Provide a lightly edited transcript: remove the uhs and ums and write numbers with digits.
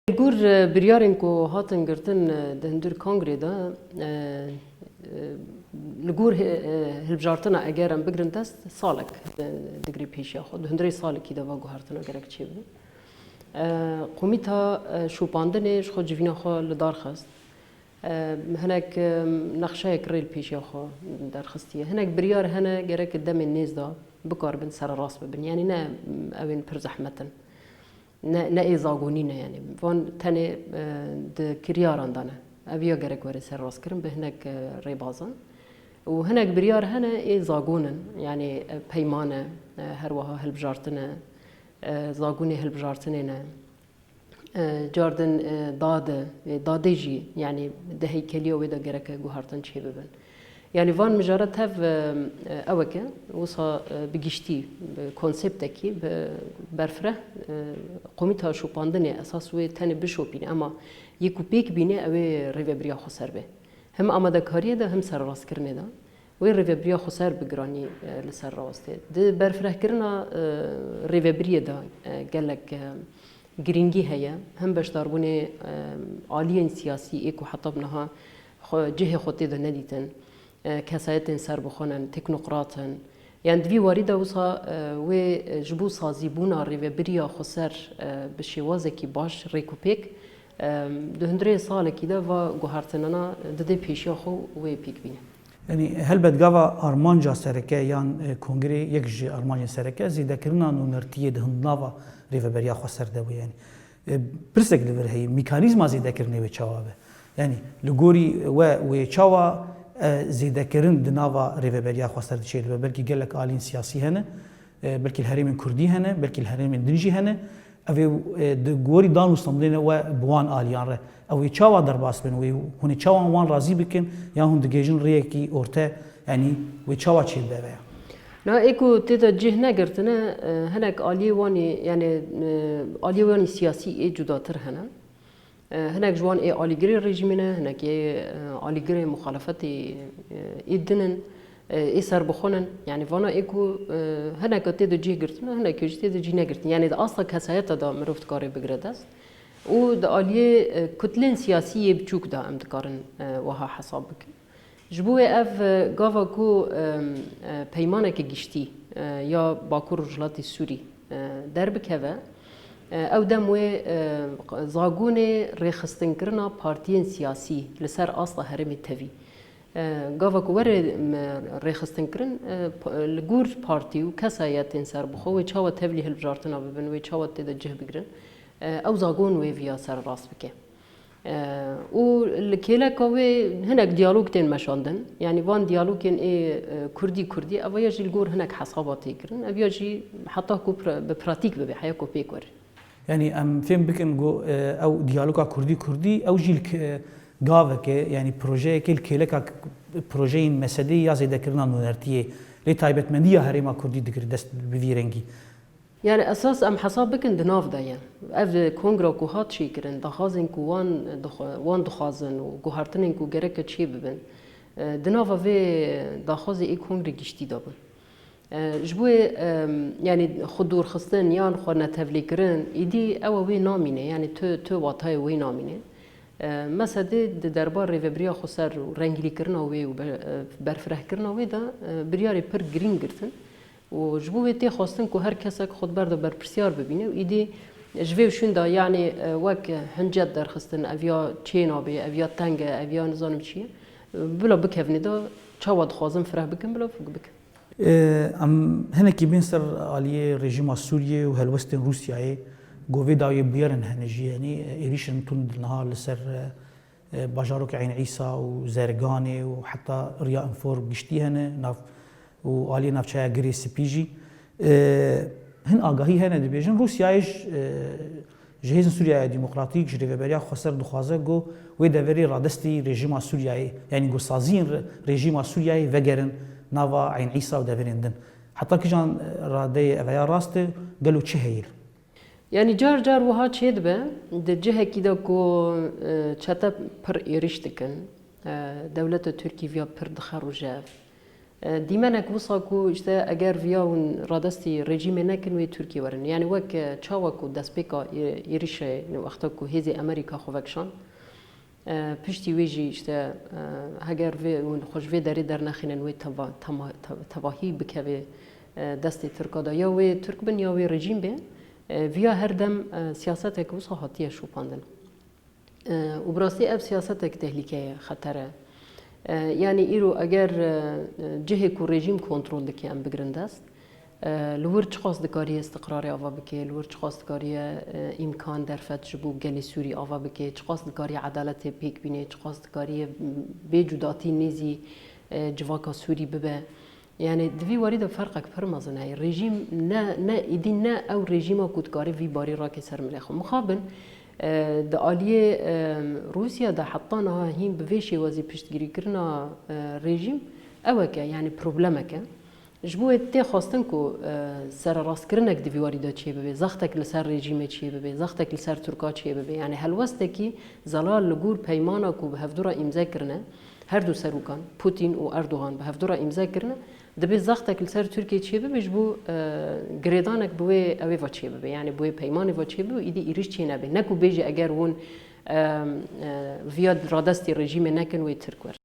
گور بریارن کو هاتن گرتن دهندر کانگری دا لگور هلبجارتنا اگرم بگرن دست سالک دگری پیشیا خود دهندری سالکی دا و گوهرتنا گرک چی بود قومیتا شوپاندنش خود جوینا خو لدار خست هناك نقشه كريل بيشيا خو درخستيه هناك بريار هنا جرك الدم الناس دا بكار بن سر راس ببن يعني نا اوين پر زحمتن نا اي زاغونينا يعني فون تاني د كرياران دانا ابيا جرك وري سر راس كرم بهناك ريبازان وهناك بريار هنا اي زاغونن يعني بيمانه هروها هلبجارتنا زاغوني هلبجارتنينا جاردن دادجي يعني ده هيكليه وده جرك جوهرتن شيء ببن يعني فان مجرد هف اوكا وصا بجشتي كونسبتكي برفره قوميتها شو باندني اساس وي تاني بشوبين اما يكو بيك بيني اوي ريفبريا خسر به هم اماده كاريه ده هم سر راس كرنه ده وي ريفبريا خسر بجراني لسر راسته ده برفره كرنا ريفبريا ده قالك گرینگی هیا هم بشداربونه عالیین سیاسی ایکو حتی بنها جه خودی ده ندیتن کسایت سر بخونن تکنوقراتن يعني دوی وارده وصا و جبو سازیبونا ریو بریا خسر بشیوازه کی باش ریکوپیک دهندره سال کی ده و گوهرتنانا ده پیشیا خو و پیک بینه يعني هل بتجاوا أرمانجا سركة يان كونغري يكجي أرمانجا سركة زيدا كرنا نونرتيه دهندناوا ريفبريا خسر دبو يعني برسك لفر هي ميكانيزم زيدا كرني وتشاوابه يعني لغوري وتشاوا زيدا كرن دناوا ريفبريا خسر دشيل بلكي قال لك آلين سياسي هنا بلكي الهرم الكردي هنا بلكي الهرم الدنجي هنا أو دغوري دانو استمدين وبوان آليان ره أو يتشاوا درباس بن وهن يتشاوا وان راضي بكن يا هون دجيجن ريكي أورتا يعني ويتشاوا تشيل بابا نا ايكو تيتا جهنا قرتنا هناك آليواني يعني آليواني سياسي اي جداتر هنا هناك جوان اي آليجري ريجيمنا هناك اي آليجري مخالفتي اي دنن اي سر بخونن يعني فانا ايكو هناك تيتا جه قرتنا هناك يجي تيتا جينا قرتنا يعني دا اصلا كسايتا دا مروفت كاري بقردست و دا آليه كتلين سياسية بچوك دا امتكارن وها حسابك جبوه اف گاوا کو پیمانه که گشتی یا باکور رجلاتی سوری در بکوه او دموه زاگون ریخستن کرنا پارتیین سیاسی لسر اصلا هرمی توی گاوا کو وره ریخستن کرن لگور پارتی و کسایتین سر بخو و چاوه تولی هلبجارتنا ببن و چاوه تیده جه بگرن او زاگون و ویا سر راست بکه والكيلا كوي هناك ديالوجتين مشاندن يعني وان ديالوجين كردي أو يجي الجور هناك حسابات يكرن أو يجي حتى كو ببراتيك بحياة كو بيكور يعني أم فين بكن جو أو ديالوجا كردي أو جيل جافك يعني بروجي كل كيلا بروجين مسدي يا زيد كرنا نورتيه لتايبت منديا هريما كردي دكر دست بفيرنجي يعني أساس أم حساب بكن دناف ده يعني أف كونغرا كو هات شي كرن دخازن كو وان دخازن وجوهرتنين كو جرك شي ببن دناف في دخاز إيه كونغرا جشتي دابن جبوه يعني خدور خستن يان خورنا تفلي كرن إيدي أو وي نامينه يعني تو واتاي وي نامينه مثلا دربار ريفبريا خسر ورنجلي كرنا وي وبرفره كرنا وي ده برياري پر جرين گرتن و جبوه تی خواستن که هر کسی که خود برده بر پرسیار ببینه و ایدی جوه شون دا یعنی وک هنجد در خستن اویا چین آبی اویا تنگ اویا نزانم چیه بلا بکفنی دا چاواد خوازم فرح بکن بلا فوق بکن ام هنا کی بین سر علیه رژیم سوریه و هلوستن روسیای گوی داوی بیارن هنجی یعنی ایریشن تون دلنها لسر باجاروک عین عیسی و زرگانی و حتی ریا انفور گشتی هنه ناف و عالی نفچه گری سپیجی هن آگاهی هنه دبیجن روسیایش جهیز سوریای دموکراتیک جریه بریا خسر دخوازه گو و دوری رادستی رژیم سوریای یعنی گو سازین رژیم سوریای وگرن نوا عین عیسی و دورندن حتی که جان راده اویا راسته گلو چه هیل يعني جار وها تشيد به الجهة كده كو شتا بر إيرشتكن دولة تركيا فيها بر دخار وجاف دیمنک وساکو اشته اگر ویا اون رادستی رژیم نکن و ترکیه ورن یعنی وک چاوکو دسپیکا ایریشه وقتا کو هیزی امریکا خوکشان پشتی ویجی اشته اگر وی اون خوش وی داری در نخینن وی تواهی بکوی دست ترکا دا یا وی ترک بن یا وی رژیم به ویا هر دم سیاست که وسا هاتیه شوپاندن و براستی اف سیاست که تهلیکه خطره یعنی ایرو اگر جهه کو رژیم کنترل دکی ام بگرند است لور چخواست دکاری استقرار آوا بکی لور چخواست دکاری امکان در فتح جبو گلی سوری آوا بکی چخواست دکاری عدالت پیک بینه چخواست دکاری بجداتی نیزی جواکا سوری ببه يعني دوی وارد فرق اکبر مازنه رژیم نه ایدی نه او رژیم کودکاری وی باری را که سر ملخو مخابن د آلیه روسیا دا حطانها هیم بویشی وزی پشتگیری کرنا رژیم اوه که یعنی پروبلمه که جبوه تی خواستن که سر راست کرنک دوی وارد چیه ببه زختک لسر رژیم چیه ببه زختک لسر ترکا چیه ببه یعنی هلوسته که زلال لگور پیمانا که به هفدورا امضا کرنه هر دو سروکان پوتین و اردوغان به هفدورا امضا کرنه دبی زختک لسر ترکیه چیه ببه جبو گریدانک بوی اوی و چیه ببه یعنی بوی پیمان و چیه ببه ایدی ایریش چیه نبه نکو بیجی اگر اون ویاد رادستی رژیم نکن وی ترک ور